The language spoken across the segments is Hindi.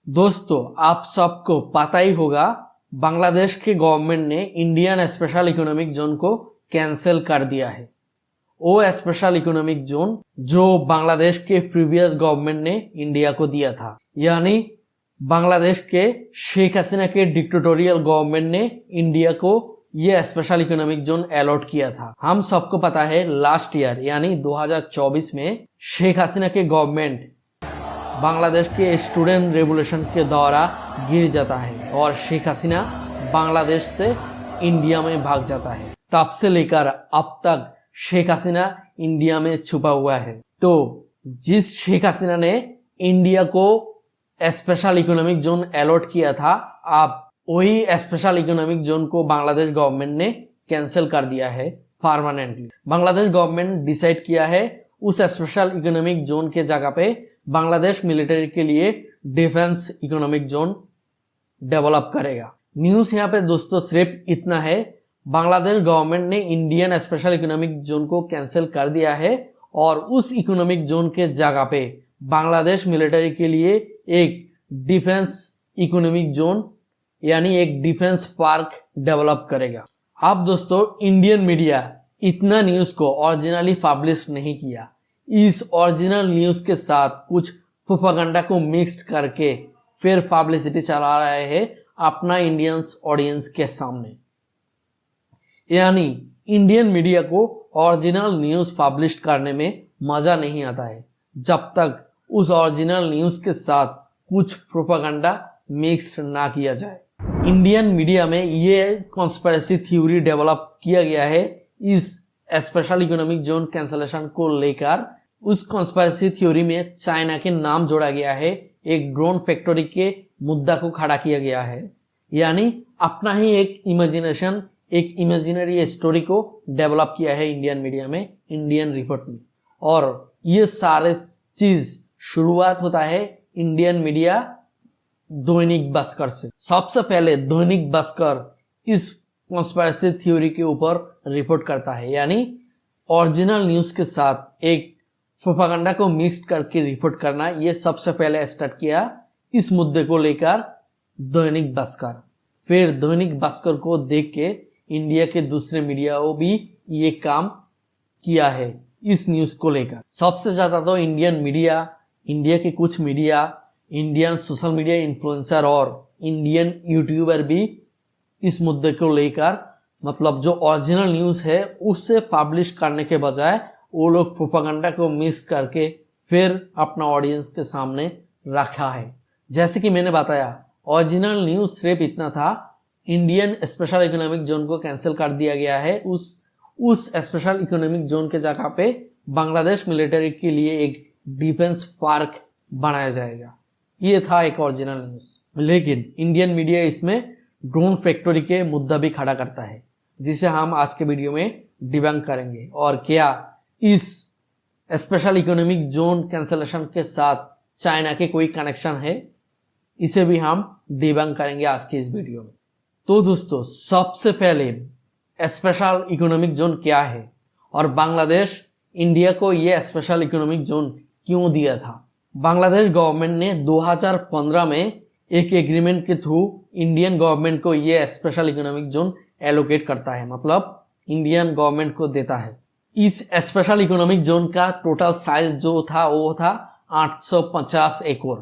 दोस्तों, आप सबको पता ही होगा बांग्लादेश के गवर्नमेंट ने इंडियन स्पेशल इकोनॉमिक जोन को कैंसिल कर दिया है। वो स्पेशल इकोनॉमिक जोन जो बांग्लादेश के प्रीवियस गवर्नमेंट ने इंडिया को दिया था, यानी बांग्लादेश के शेख हसीना के डिक्टेटोरियल गवर्नमेंट ने इंडिया को ये स्पेशल इकोनॉमिक जोन अलॉट किया था। हम सबको पता है लास्ट ईयर यानी 2024 में शेख हसीना के गवर्नमेंट बांग्लादेश के स्टूडेंट रेवोल्यूशन के द्वारा गिर जाता है और शेख हसीना बांग्लादेश से इंडिया में भाग जाता है। तब से लेकर अब तक शेख हसीना इंडिया में छुपा हुआ है। तो जिस शेख हसीना ने इंडिया को स्पेशल इकोनॉमिक जोन अलॉट किया था, अब वही स्पेशल इकोनॉमिक जोन को बांग्लादेश गवर्नमेंट ने कैंसिल कर दिया है परमानेंटली। बांग्लादेश गवर्नमेंट डिसाइड किया है उस स्पेशल इकोनॉमिक जोन के जगह पे बांग्लादेश मिलिट्री के लिए डिफेंस इकोनॉमिक जोन डेवलप करेगा। न्यूज यहाँ पे दोस्तों सिर्फ इतना है, बांग्लादेश गवर्नमेंट ने इंडियन स्पेशल इकोनॉमिक जोन को कैंसिल कर दिया है और उस इकोनॉमिक जोन के जगह पे बांग्लादेश मिलिट्री के लिए एक डिफेंस इकोनॉमिक जोन यानी एक डिफेंस पार्क डेवलप करेगा। अब दोस्तों, इंडियन मीडिया इतना न्यूज को ओरिजिनली पब्लिश नहीं किया। इस ओरिजिनल न्यूज के साथ कुछ प्रोपेगेंडा को मिक्स करके फिर पब्लिसिटी चला रहे हैं अपना इंडियंस ऑडियंस के सामने। यानी इंडियन मीडिया को ओरिजिनल न्यूज पब्लिश करने में मजा नहीं आता है जब तक उस ओरिजिनल न्यूज के साथ कुछ प्रोपेगेंडा मिक्स ना किया जाए। इंडियन मीडिया में ये कॉन्स्पिरेसी थ्योरी डेवलप किया गया है इस स्पेशल इकोनॉमिक जोन कैंसलेशन को लेकर। उस कॉन्स्पिरेसी थ्योरी में चाइना के नाम जोड़ा गया है, एक ड्रोन फैक्ट्री के मुद्दा को खड़ा किया गया है, यानी अपना ही एक इमेजिनेशन, एक इमेजिनरी स्टोरी को डेवलप किया है इंडियन मीडिया में, इंडियन रिपोर्ट में। और ये सारे चीज शुरुआत होता है इंडियन मीडिया दैनिक भास्कर से। सबसे पहले दैनिक भास्कर इस कॉन्स्पिरेसी थ्योरी के ऊपर रिपोर्ट करता है, यानी ओरिजिनल न्यूज के साथ एक प्रोपेगेंडा को मिक्स करके रिपोर्ट करना, ये सबसे पहले स्टार्ट किया इस मुद्दे को लेकर दैनिक भास्कर। फिर दैनिक भास्कर को देख के इंडिया के दूसरे मीडियाओं भी ये काम किया है इस न्यूज को लेकर। सबसे ज्यादा तो इंडियन मीडिया, इंडिया के कुछ media, Indian social media influencer और इंडियन यूट्यूबर भी इस मुद्दे को लेकर, मतलब जो ओरिजिनल न्यूज है उससे पब्लिश करने के बजाय वो लोग प्रोपेगेंडा को मिक्स करके फिर अपना ऑडियंस के सामने रखा है। जैसे कि मैंने बताया, ओरिजिनल न्यूज सिर्फ इतना था, इंडियन स्पेशल इकोनॉमिक जोन को कैंसिल कर दिया गया है। उस स्पेशल इकोनॉमिक जोन के जगह पे बांग्लादेश मिलिट्री के लिए एक डिफेंस पार्क बनाया जाएगा। ये था एक ओरिजिनल न्यूज। लेकिन इंडियन मीडिया इसमें ड्रोन फैक्ट्री के मुद्दा भी खड़ा करता है, जिसे हम आज के वीडियो में डिबंक करेंगे। और क्या इस स्पेशल इकोनॉमिक जोन कैंसलेशन के साथ चाइना के कोई कनेक्शन है, इसे भी हम डिबंक करेंगे आज के इस वीडियो में। तो दोस्तों, सबसे पहले स्पेशल इकोनॉमिक जोन क्या है और बांग्लादेश इंडिया को ये स्पेशल इकोनॉमिक जोन क्यों दिया था। बांग्लादेश गवर्नमेंट ने 2015 में एक एग्रीमेंट के थ्रू इंडियन गवर्नमेंट को ये स्पेशल इकोनॉमिक जोन एलोकेट करता है, मतलब इंडियन गवर्नमेंट को देता है। इस स्पेशल इकोनॉमिक जोन का टोटल साइज जो था वो था 850 एकड़,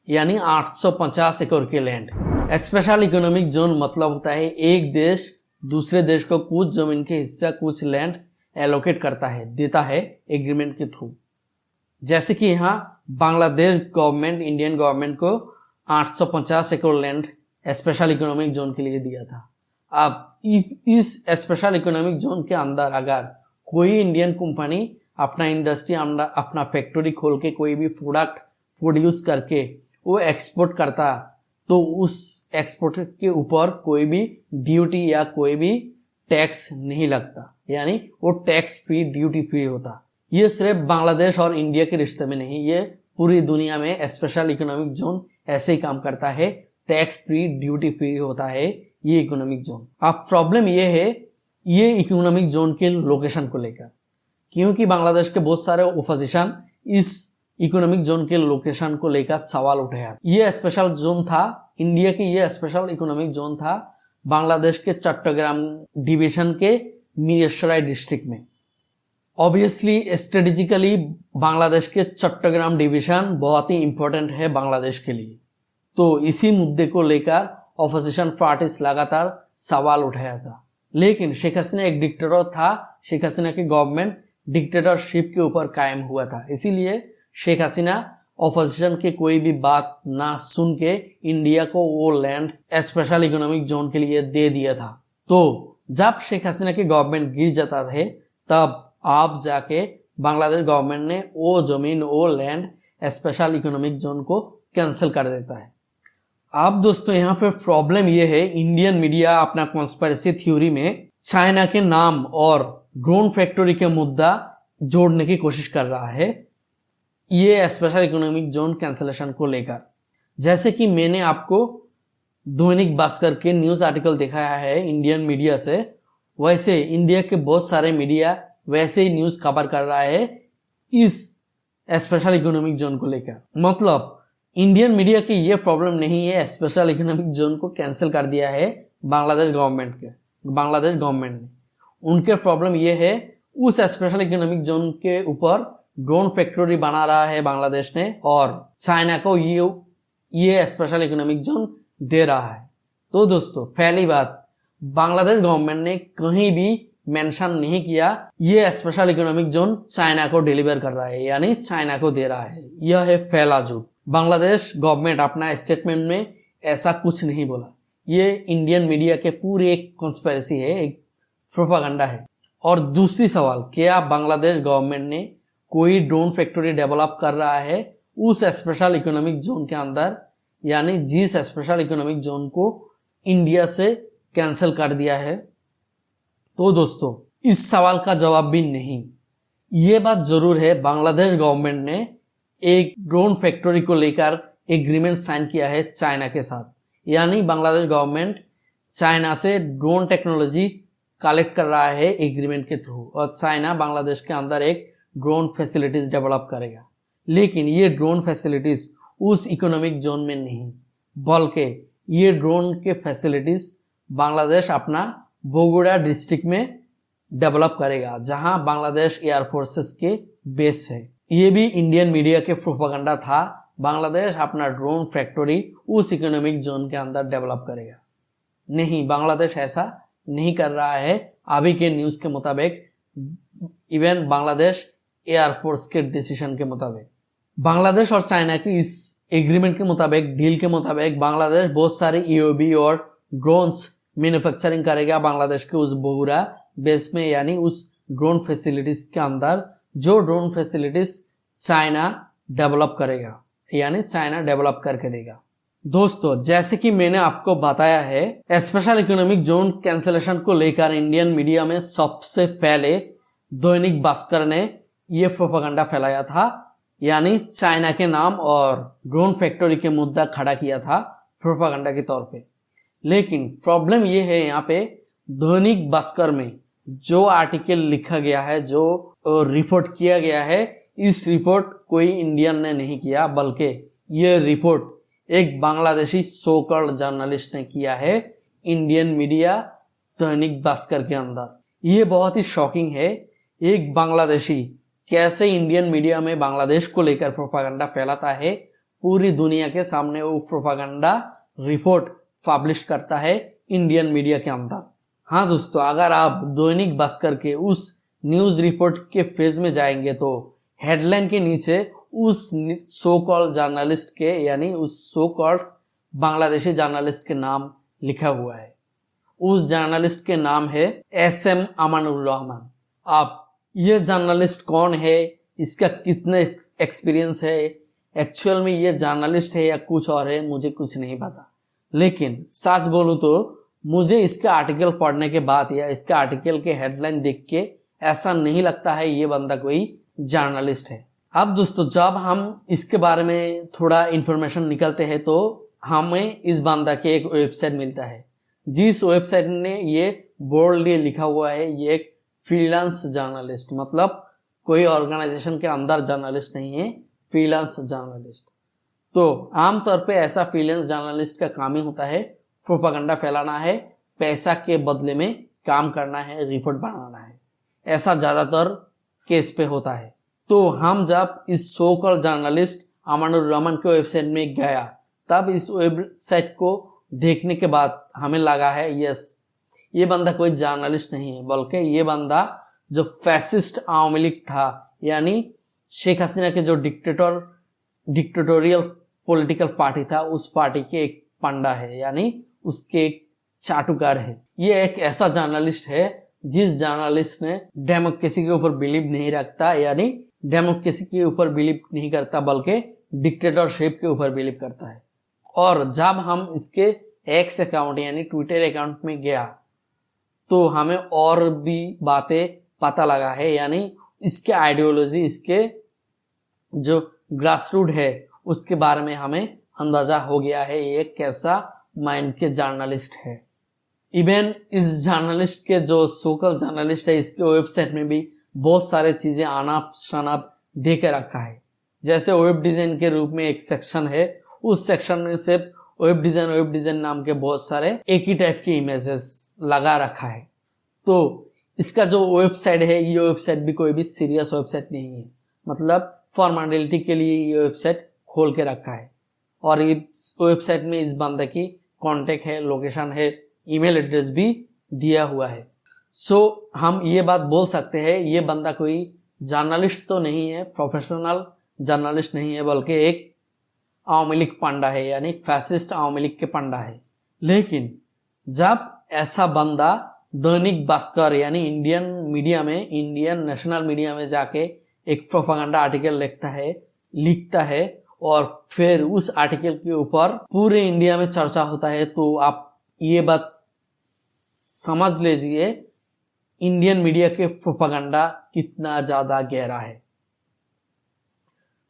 यानी 850 एकड़ के लैंड। स्पेशल इकोनॉमिक जोन मतलब होता है एक देश दूसरे देश को कुछ जमीन के हिस्सा, कुछ लैंड एलोकेट करता है, देता है एग्रीमेंट के थ्रू। जैसे कि यहाँ बांग्लादेश गवर्नमेंट इंडियन गवर्नमेंट को 850 एकड़ लैंड स्पेशल इकोनॉमिक जोन के लिए दिया था। अब इस स्पेशल इकोनॉमिक जोन के अंदर अगर कोई इंडियन कंपनी अपना इंडस्ट्री, अपना फैक्ट्री खोल के कोई भी प्रोडक्ट प्रोड्यूस करके वो एक्सपोर्ट करता, तो उस एक्सपोर्ट के ऊपर कोई भी ड्यूटी या कोई भी टैक्स नहीं लगता, यानी वो टैक्स फ्री, ड्यूटी फ्री होता। ये सिर्फ बांग्लादेश और इंडिया के रिश्ते में नहीं, ये पूरी दुनिया में स्पेशल इकोनॉमिक जोन ऐसे ही काम करता है, टैक्स फ्री, ड्यूटी फ्री होता है ये इकोनॉमिक जोन। अब प्रॉब्लम ये है ये इकोनॉमिक जोन के लोकेशन को लेकर, क्योंकि बांग्लादेश के बहुत सारे ओपोजिशन इस इकोनॉमिक जोन के लोकेशन को लेकर सवाल उठाया। ये स्पेशल जोन था, इंडिया की ये स्पेशल इकोनॉमिक जोन था बांग्लादेश के चट्टग्राम डिवीजन के मीरसराय डिस्ट्रिक्ट में। ऑब्वियसली स्ट्रेटेजिकली बांग्लादेश के चट्टग्राम डिवीजन बहुत ही इंपॉर्टेंट है बांग्लादेश के लिए। तो इसी मुद्दे को लेकर ऑपोजिशन पार्टीज लगातार सवाल उठाया था, लेकिन शेख हसीना एक डिक्टेटर था। शेख हसीना की गवर्नमेंट डिक्टेटरशिप के ऊपर कायम हुआ था, इसीलिए शेख हसीना ऑपोजिशन की कोई भी बात ना सुन के इंडिया को वो लैंड स्पेशल इकोनॉमिक जोन के लिए दे दिया था। तो जब शेख हसीना की गवर्नमेंट गिर जाता है तब आप जाके बांग्लादेश गवर्नमेंट ने वो जमीन, वो लैंड स्पेशल इकोनॉमिक जोन को कैंसिल कर देता है। अब दोस्तों यहाँ पे प्रॉब्लम ये है, इंडियन मीडिया अपना कॉन्स्पिरेसी थ्योरी में चाइना के नाम और ड्रोन फैक्ट्री के मुद्दा जोड़ने की कोशिश कर रहा है ये स्पेशल इकोनॉमिक जोन कैंसिलेशन को लेकर। जैसे कि मैंने आपको दैनिक भास्कर के न्यूज आर्टिकल दिखाया है इंडियन मीडिया से, वैसे इंडिया के बहुत सारे मीडिया वैसे ही न्यूज कवर कर रहा है इस स्पेशल इकोनॉमिक जोन को लेकर। मतलब इंडियन मीडिया की ये प्रॉब्लम नहीं है स्पेशल इकोनॉमिक जोन को कैंसिल कर दिया है बांग्लादेश गवर्नमेंट ने। उनके प्रॉब्लम ये है उस स्पेशल इकोनॉमिक जोन के ऊपर ड्रोन फैक्ट्री बना रहा है बांग्लादेश ने और चाइना को ये स्पेशल इकोनॉमिक जोन दे रहा है। तो दोस्तों पहली बात, बांग्लादेश गवर्नमेंट ने कहीं भी मेंशन नहीं किया ये स्पेशल इकोनॉमिक जोन चाइना को डिलीवर कर रहा है, यानी चाइना को दे रहा है। यह है पहला झूठ। बांग्लादेश गवर्नमेंट अपना स्टेटमेंट में ऐसा कुछ नहीं बोला। ये इंडियन मीडिया के पूरे एक कॉन्स्पिरेसी है, एक प्रोपागेंडा है। और दूसरी सवाल, क्या बांग्लादेश गवर्नमेंट ने कोई ड्रोन फैक्ट्री डेवलप कर रहा है उस स्पेशल इकोनॉमिक जोन के अंदर, यानी जिस स्पेशल इकोनॉमिक जोन को इंडिया से कैंसिल कर दिया है? तो दोस्तों इस सवाल का जवाब भी नहीं। ये बात जरूर है, बांग्लादेश गवर्नमेंट ने एक ड्रोन फैक्ट्री को लेकर एग्रीमेंट साइन किया है चाइना के साथ, यानी बांग्लादेश गवर्नमेंट चाइना से ड्रोन टेक्नोलॉजी कलेक्ट कर रहा है एग्रीमेंट के थ्रू, और चाइना बांग्लादेश के अंदर एक ड्रोन फैसिलिटीज डेवलप करेगा। लेकिन ये ड्रोन फैसिलिटीज उस इकोनॉमिक जोन में नहीं, बल्कि ये ड्रोन के फैसिलिटीज बांग्लादेश अपना बोगोड़ा डिस्ट्रिक्ट में डेवलप करेगा, जहां बांग्लादेश एयरफोर्सेस के बेस है। ये भी इंडियन मीडिया के प्रोपेगेंडा था, बांग्लादेश अपना ड्रोन फैक्ट्री उस इकोनॉमिक जोन के अंदर डेवलप करेगा। नहीं, बांग्लादेश ऐसा नहीं कर रहा है। अभी के न्यूज के मुताबिक, इवन बांग्लादेश एयरफोर्स के डिसीजन के मुताबिक, बांग्लादेश और चाइना की इस एग्रीमेंट के मुताबिक, डील के मुताबिक, बांग्लादेश बहुत सारे ईओबी और ड्रोन्स मैन्युफैक्चरिंग करेगा बांग्लादेश के उस बोगुरा बेस में, यानी उस ड्रोन फैसिलिटीज के अंदर, जो ड्रोन फैसिलिटीज चाइना डेवलप करेगा, यानी चाइना डेवलप करके देगा। दोस्तों जैसे कि मैंने आपको बताया है, स्पेशल इकोनॉमिक जोन कैंसिलेशन को लेकर इंडियन मीडिया में सबसे पहले दैनिक भास्कर ने यह प्रोपेगेंडा फैलाया था, यानी चाइना के नाम और ड्रोन फैक्ट्री के मुद्दा खड़ा किया था प्रोपेगेंडा के तौर पे। लेकिन प्रॉब्लम यह है, यहाँ पे दैनिक भास्कर में जो आर्टिकल लिखा गया है, जो रिपोर्ट किया गया है, इस रिपोर्ट कोई इंडियन ने नहीं किया, बल्कि यह रिपोर्ट एक बांग्लादेशी सो कॉल्ड जर्नलिस्ट ने किया है इंडियन मीडिया दैनिक भास्कर के अंदर। ये बहुत ही शॉकिंग है, एक बांग्लादेशी कैसे इंडियन मीडिया में बांग्लादेश को लेकर प्रोपेगेंडा फैलाता है, पूरी दुनिया के सामने वो प्रोपेगेंडा रिपोर्ट पब्लिश करता है इंडियन मीडिया के अंदर। हाँ दोस्तों, अगर आप दैनिक भास्कर के उस न्यूज रिपोर्ट के पेज में जाएंगे तो हेडलाइन के नीचे उस सो कॉल्ड जर्नलिस्ट के, यानी उस सो कॉल्ड बांग्लादेशी जर्नलिस्ट के नाम लिखा हुआ है। उस जर्नलिस्ट के नाम है SM अमानुर रहमान। आप ये जर्नलिस्ट कौन है, इसका कितने एक्सपीरियंस है, एक्चुअल में ये जर्नलिस्ट है या कुछ और है, मुझे कुछ नहीं पता। लेकिन सच बोलूं तो मुझे इसका आर्टिकल पढ़ने के बाद या इसका आर्टिकल के हेडलाइन देख के ऐसा नहीं लगता है ये बंदा कोई जर्नलिस्ट है। अब दोस्तों जब हम इसके बारे में थोड़ा इंफॉर्मेशन निकलते हैं तो हमें इस बंदा के एक वेबसाइट मिलता है, जिस वेबसाइट ने ये बोल्डली लिखा हुआ है ये एक फ्रीलांस जर्नलिस्ट, मतलब कोई ऑर्गेनाइजेशन के अंदर जर्नलिस्ट नहीं है, फ्रीलांस जर्नलिस्ट। तो आमतौर पे ऐसा फ्रीलांस जर्नलिस्ट का काम ही होता है प्रोपागेंडा फैलाना है, पैसा के बदले में काम करना है, रिपोर्ट बनाना है। ऐसा ज्यादातर केस पे होता है। तो हम जब इस सो कॉल्ड जर्नलिस्ट अमानुर रहमान के वेबसाइट में गया, तब इस वेबसाइट को देखने के बाद हमें लगा है यस, ये बंदा कोई जर्नलिस्ट नहीं है, बल्कि ये बंदा जो फैसिस्ट आवामी लीग था, यानी शेख हसीना के जो डिक्टेटोरियल पॉलिटिकल पार्टी था, उस पार्टी के एक पंडा है, यानी उसके एक चाटुकार है। ये एक ऐसा जर्नलिस्ट है जिस जर्नलिस्ट ने डेमोक्रेसी के ऊपर बिलीव नहीं रखता, यानी डेमोक्रेसी के ऊपर बिलीव नहीं करता, बल्कि डिक्टेटरशिप के ऊपर बिलीव करता है। और जब हम इसके एक्स अकाउंट यानी ट्विटर अकाउंट में गया, तो हमें और भी बातें पता लगा है, यानी इसके आइडियोलॉजी, इसके जो ग्रासरूट है, उसके बारे में हमें अंदाजा हो गया है ये कैसा माइंड के जर्नलिस्ट है। इवन इस जर्नलिस्ट के जो सोकल जर्नलिस्ट है, इसके वेबसाइट में भी बहुत सारे चीजें अनाप शनाप दे के रखा है। जैसे वेब डिजाइन के रूप में एक सेक्शन है, उस सेक्शन में सिर्फ वेब डिजाइन नाम के बहुत सारे एक ही टाइप के इमेजेस लगा रखा है। तो इसका जो वेबसाइट है, ये वेबसाइट भी कोई भी सीरियस वेबसाइट नहीं है, मतलब फॉर्मेलिटी के लिए ये वेबसाइट खोल के रखा है। और इस वेबसाइट में इस बंदे की कॉन्टेक्ट है, लोकेशन है, ईमेल एड्रेस भी दिया हुआ है। सो हम ये बात बोल सकते हैं ये बंदा कोई जर्नलिस्ट तो नहीं है, प्रोफेशनल जर्नलिस्ट नहीं है, बल्कि एक आवामी लीग पंडा है, यानी फैसिस्ट आवामी लीग के पंडा है। लेकिन जब ऐसा बंदा दैनिक भास्कर यानी इंडियन मीडिया में, इंडियन नेशनल मीडिया में जाके एक प्रोपेगेंडा आर्टिकल लिखता है और फिर उस आर्टिकल के ऊपर पूरे इंडिया में चर्चा होता है, तो आप ये बात समझ लीजिए इंडियन मीडिया के प्रोपेगेंडा कितना ज्यादा गहरा है।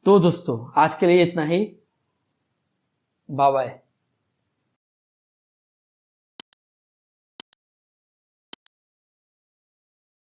तो दोस्तों आज के लिए इतना ही, बाय बाय।